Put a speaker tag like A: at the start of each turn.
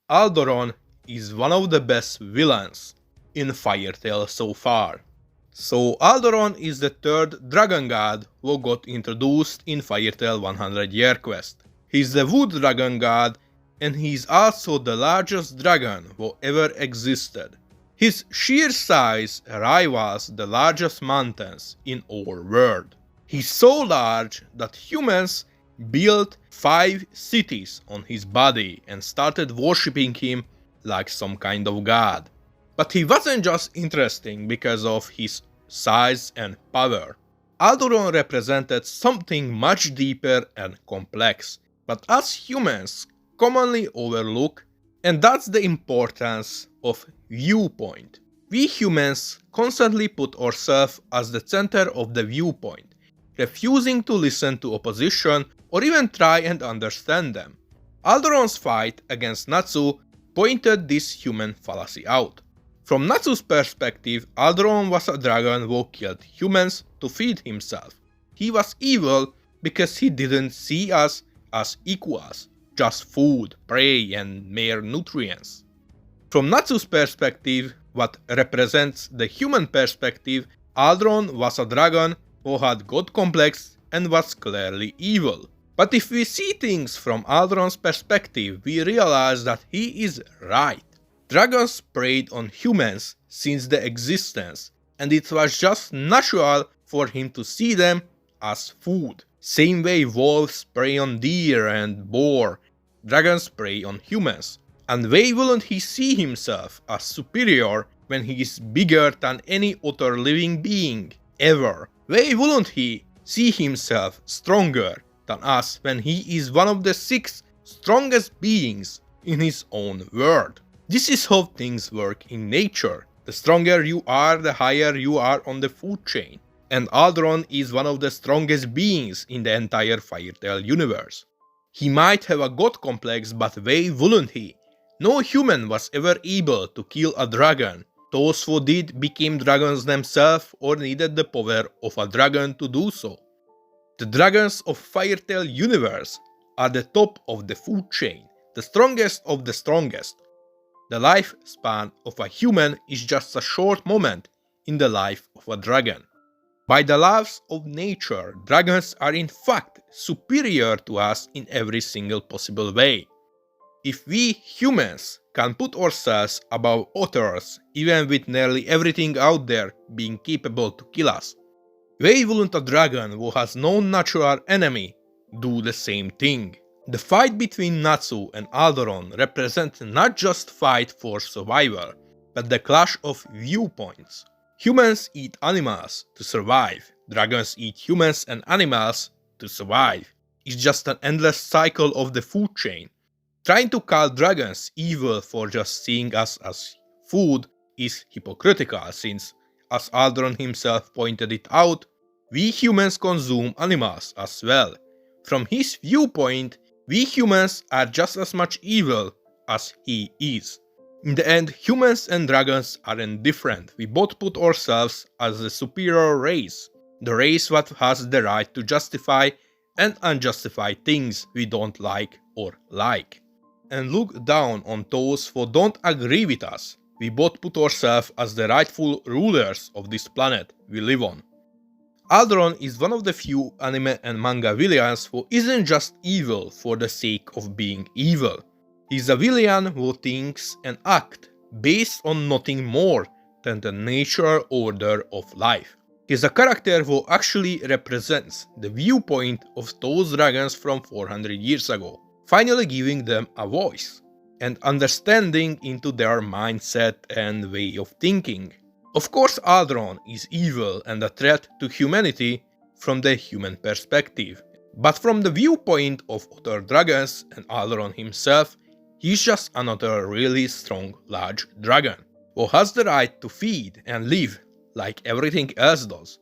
A: Aldoron is one of the best villains in Fairy Tail so far. So Aldoron is the third dragon god who got introduced in Fairy Tail 100 Year Quest. He's the wood dragon god and he's also the largest dragon who ever existed. His sheer size rivals the largest mountains in our world. He's so large that humans built 5 cities on his body and started worshipping him like some kind of god. But he wasn't just interesting because of his size and power. Aldoron represented something much deeper and complex, but us humans commonly overlook, and that's the importance of viewpoint. We humans constantly put ourselves as the center of the viewpoint, refusing to listen to opposition or even try and understand them. Aldoron's fight against Natsu pointed this human fallacy out. From Natsu's perspective, Aldoron was a dragon who killed humans to feed himself. He was evil because he didn't see us as equals, just food, prey and mere nutrients. From Natsu's perspective, what represents the human perspective, Aldoron was a dragon who had god complex and was clearly evil. But if we see things from Aldoron's perspective, we realize that he is right. Dragons preyed on humans since their existence, and it was just natural for him to see them as food. Same way wolves prey on deer and boar, dragons prey on humans. And why wouldn't he see himself as superior when he is bigger than any other living being ever? Why wouldn't he see himself stronger than us when he is one of the 6 strongest beings in his own world? This is how things work in nature. The stronger you are, the higher you are on the food chain. And Aldoron is one of the strongest beings in the entire Fairy Tail universe. He might have a god complex, but why wouldn't he? No human was ever able to kill a dragon. Those who did became dragons themselves or needed the power of a dragon to do so. The dragons of Fairy Tail universe are the top of the food chain, the strongest of the strongest. The lifespan of a human is just a short moment in the life of a dragon. By the laws of nature, dragons are in fact superior to us in every single possible way. If we humans can put ourselves above others, even with nearly everything out there being capable to kill us, why wouldn't a dragon who has no natural enemy do the same thing? The fight between Natsu and Aldoron represents not just fight for survival, but the clash of viewpoints. Humans eat animals to survive, dragons eat humans and animals to survive. It's just an endless cycle of the food chain. Trying to call dragons evil for just seeing us as food is hypocritical since, as Aldoron himself pointed it out, we humans consume animals as well. From his viewpoint, we humans are just as much evil as he is. In the end, humans and dragons aren't different. We both put ourselves as the superior race. The race that has the right to justify and unjustify things we don't like or like. And look down on those who don't agree with us. We both put ourselves as the rightful rulers of this planet we live on. Aldoron is one of the few anime and manga villains who isn't just evil for the sake of being evil. He's a villain who thinks and acts based on nothing more than the natural order of life. He's a character who actually represents the viewpoint of those dragons from 400 years ago, finally giving them a voice and understanding into their mindset and way of thinking. Of course, Aldoron is evil and a threat to humanity from the human perspective, but from the viewpoint of other dragons and Aldoron himself, he's just another really strong large dragon, who has the right to feed and live like everything else does.